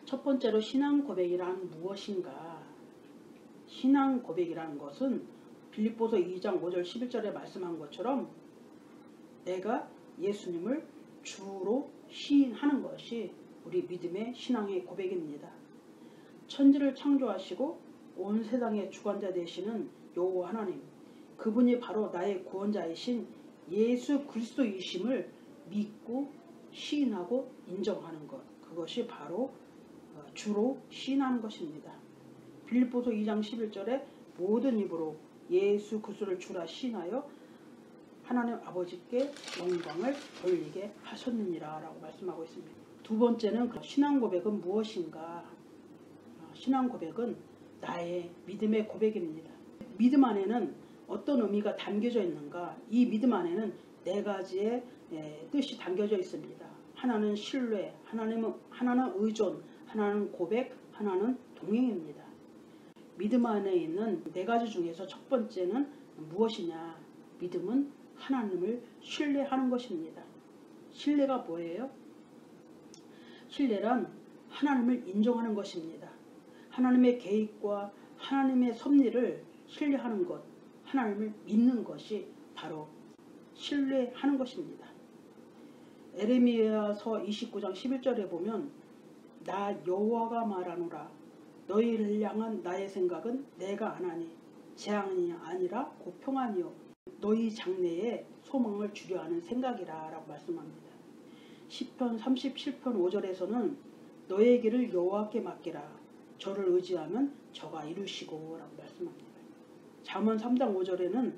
첫 번째로 신앙 고백이란 무엇인가? 신앙 고백이라는 것은 빌립보서 2장 5절 11절에 말씀한 것처럼 내가 예수님을 주로 시인하는 것이 우리 믿음의 신앙의 고백입니다. 천지를 창조하시고 온 세상의 주관자 되시는 여호와 하나님, 그분이 바로 나의 구원자이신 예수 그리스도이심을 믿고 시인하고 인정하는 것, 그것이 바로 주로 시인하는 것입니다. 빌립보서 2장 11절에 모든 입으로 예수 그리스도를 주라 시인하여 하나님 아버지께 영광을 돌리게 하셨느니라 라고 말씀하고 있습니다. 두 번째는 신앙 고백은 무엇인가? 신앙 고백은 나의 믿음의 고백입니다. 믿음 안에는 어떤 의미가 담겨져 있는가? 이 믿음 안에는 네 가지의 뜻이 담겨져 있습니다. 하나는 신뢰, 하나는 의존, 하나는 고백, 하나는 동행입니다. 믿음 안에 있는 네 가지 중에서 첫 번째는 무엇이냐? 믿음은 하나님을 신뢰하는 것입니다. 신뢰가 뭐예요? 신뢰란 하나님을 인정하는 것입니다. 하나님의 계획과 하나님의 섭리를 신뢰하는 것, 하나님을 믿는 것이 바로 신뢰하는 것입니다. 에레미야서 29장 11절에 보면 나 여호와가 말하노라 너희를 향한 나의 생각은 내가 안하니 재앙이 아니라 곧 평안이요 너희 장래에 소망을 주려 하는 생각이라 라고 말씀합니다. 시편 37편 5절에서는 너의 길을 여호와께 맡기라 저를 의지하면 저가 이루시고 라고 말씀합니다. 잠언 3장 5절에는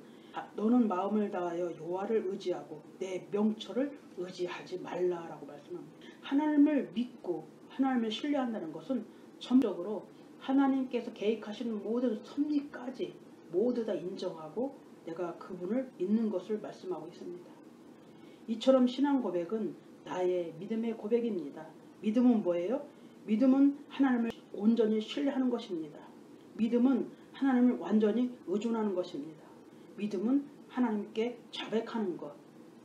너는 마음을 다하여 여호와를 의지하고 내 명철을 의지하지 말라라고 말씀합니다. 하나님을 믿고 하나님을 신뢰한다는 것은 전적으로 하나님께서 계획하시는 모든 섭리까지 모두 다 인정하고 내가 그분을 믿는 것을 말씀하고 있습니다. 이처럼 신앙 고백은 나의 믿음의 고백입니다. 믿음은 뭐예요? 믿음은 하나님을 온전히 신뢰하는 것입니다. 믿음은 하나님을 완전히 의존하는 것입니다. 믿음은 하나님께 자백하는 것,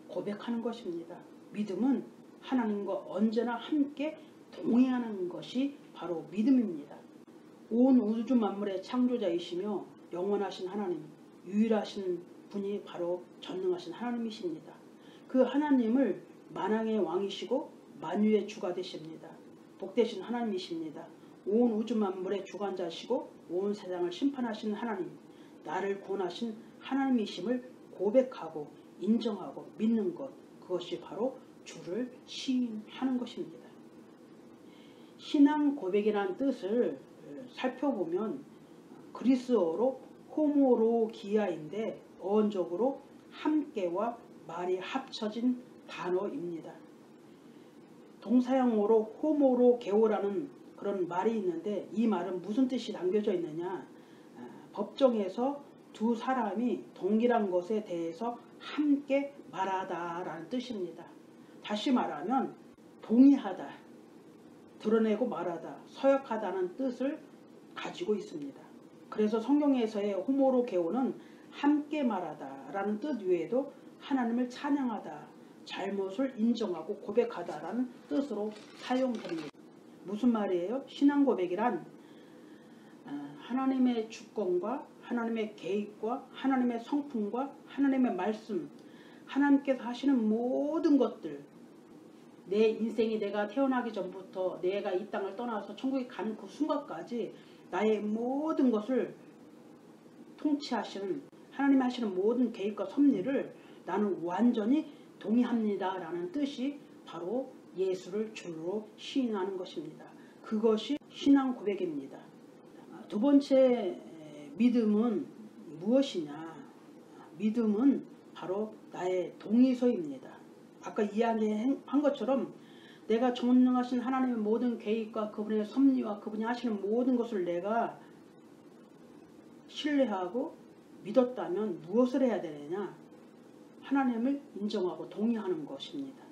고백하는 것입니다. 믿음은 하나님과 언제나 함께 동행하는 것이 바로 믿음입니다. 온 우주 만물의 창조자이시며 영원하신 하나님, 유일하신 분이 바로 전능하신 하나님이십니다. 그 하나님을 만왕의 왕이시고 만유의 주가 되십니다. 복되신 하나님이십니다. 온 우주 만물의 주관자시고 온 세상을 심판하시는 하나님, 나를 구원하신 하나님이심을 고백하고 인정하고 믿는 것, 그것이 바로 주를 시인하는 것입니다. 신앙 고백이라는 뜻을 살펴보면 그리스어로 호모로기아인데 어원적으로 함께와 말이 합쳐진 단어입니다. 동사형으로 호모로게오라는 그런 말이 있는데 이 말은 무슨 뜻이 담겨져 있느냐? 법정에서 두 사람이 동일한 것에 대해서 함께 말하다 라는 뜻입니다. 다시 말하면 동의하다, 드러내고 말하다, 서약하다는 뜻을 가지고 있습니다. 그래서 성경에서의 호모로게오는 함께 말하다 라는 뜻 외에도 하나님을 찬양하다, 잘못을 인정하고 고백하다 라는 뜻으로 사용됩니다. 무슨 말이에요? 신앙 고백이란 하나님의 주권과 하나님의 계획과 하나님의 성품과 하나님의 말씀, 하나님께서 하시는 모든 것들, 내 인생이 내가 태어나기 전부터 내가 이 땅을 떠나서 천국에 가는 그 순간까지 나의 모든 것을 통치하시는 하나님이 하시는 모든 계획과 섭리를 나는 완전히 동의합니다 라는 뜻이 바로 예수를 주로 시인하는 것입니다. 그것이 신앙 고백입니다. 두 번째 믿음은 무엇이냐? 믿음은 바로 나의 동의서입니다. 아까 이야기한 것처럼 내가 전능하신 하나님의 모든 계획과 그분의 섭리와 그분이 하시는 모든 것을 내가 신뢰하고 믿었다면 무엇을 해야 되느냐? 하나님을 인정하고 동의하는 것입니다.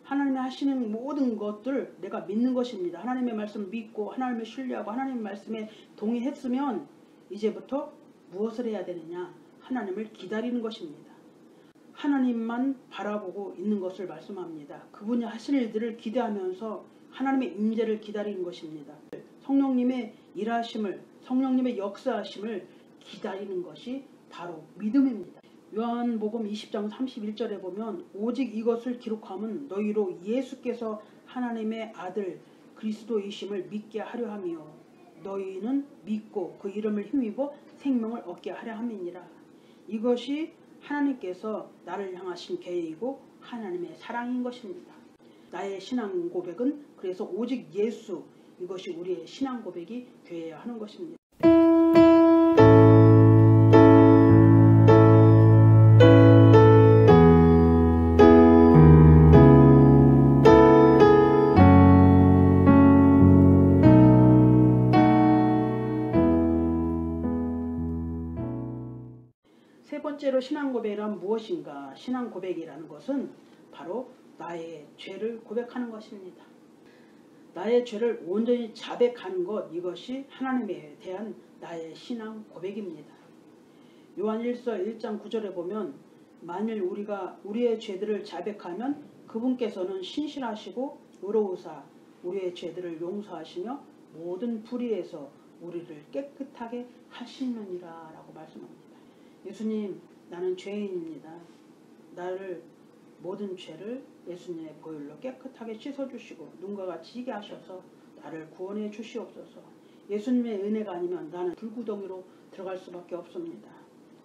하나님이 하시는 모든 것들 내가 믿는 것입니다. 하나님의 말씀 믿고 하나님을 신뢰하고 하나님의 말씀에 동의했으면 이제부터 무엇을 해야 되느냐? 하나님을 기다리는 것입니다. 하나님만 바라보고 있는 것을 말씀합니다. 그분이 하실 일들을 기대하면서 하나님의 임재를 기다리는 것입니다. 성령님의 일하심을, 성령님의 역사하심을 기다리는 것이 바로 믿음입니다. 요한복음 20장 31절에 보면 오직 이것을 기록함은 너희로 예수께서 하나님의 아들 그리스도이심을 믿게 하려 함이요 너희는 믿고 그 이름을 힘입어 생명을 얻게 하려 함이니라. 이것이 하나님께서 나를 향하신 계획이고 하나님의 사랑인 것입니다. 나의 신앙 고백은 그래서 오직 예수, 이것이 우리의 신앙 고백이 되어야 하는 것입니다. 세 번째로 신앙 고백이란 무엇인가? 신앙 고백이라는 것은 바로 나의 죄를 고백하는 것입니다. 나의 죄를 온전히 자백하는 것, 이것이 하나님에 대한 나의 신앙 고백입니다. 요한일서 1장 9절에 보면 만일 우리가 우리의 죄들을 자백하면 그분께서는 신실하시고 의로우사 우리의 죄들을 용서하시며 모든 불의에서 우리를 깨끗하게 하시느니라 라고 말씀합니다. 예수님, 나는 죄인입니다. 나를 모든 죄를 예수님의 보혈로 깨끗하게 씻어주시고 눈과 같이 희게 하셔서 나를 구원해 주시옵소서. 예수님의 은혜가 아니면 나는 불구덩이로 들어갈 수밖에 없습니다.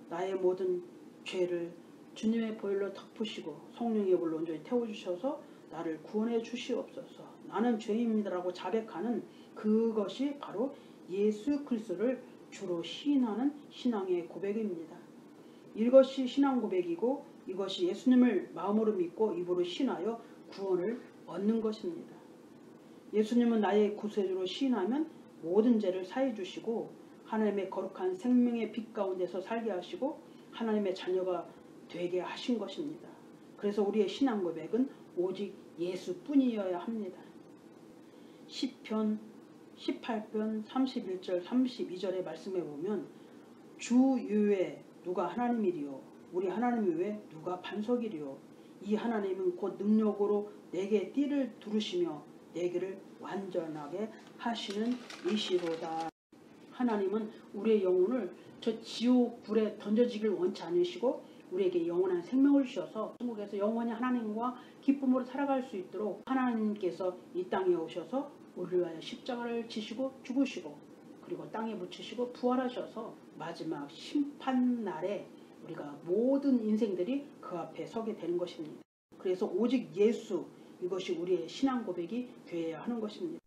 나의 모든 죄를 주님의 보혈로 덮으시고 성령의 불로 온전히 태워주셔서 나를 구원해 주시옵소서. 나는 죄인입니다라고 자백하는 그것이 바로 예수 그리스도를 주로 시인하는 신앙의 고백입니다. 이것이 신앙 고백이고 이것이 예수님을 마음으로 믿고 입으로 신하여 구원을 얻는 것입니다. 예수님은 나의 구세주로 시인하면 모든 죄를 사해 주시고 하나님의 거룩한 생명의 빛 가운데서 살게 하시고 하나님의 자녀가 되게 하신 것입니다. 그래서 우리의 신앙 고백은 오직 예수뿐이어야 합니다. 시편 18편 31절 32절의 말씀에 보면 주 외에 누가 하나님이리요 우리 하나님 외에 누가 반석이리요 이 하나님은 곧 능력으로 내게 띠를 두르시며 내게를 완전하게 하시는 이시로다. 하나님은 우리의 영혼을 저 지옥 불에 던져지길 원치 않으시고 우리에게 영원한 생명을 주셔서 천국에서 영원히 하나님과 기쁨으로 살아갈 수 있도록 하나님께서 이 땅에 오셔서 우리를 위하여 십자가를 지시고 죽으시고 그리고 땅에 묻히시고 부활하셔서 마지막 심판날에 우리가 모든 인생들이 그 앞에 서게 되는 것입니다. 그래서 오직 예수, 이것이 우리의 신앙 고백이 되어야 하는 것입니다.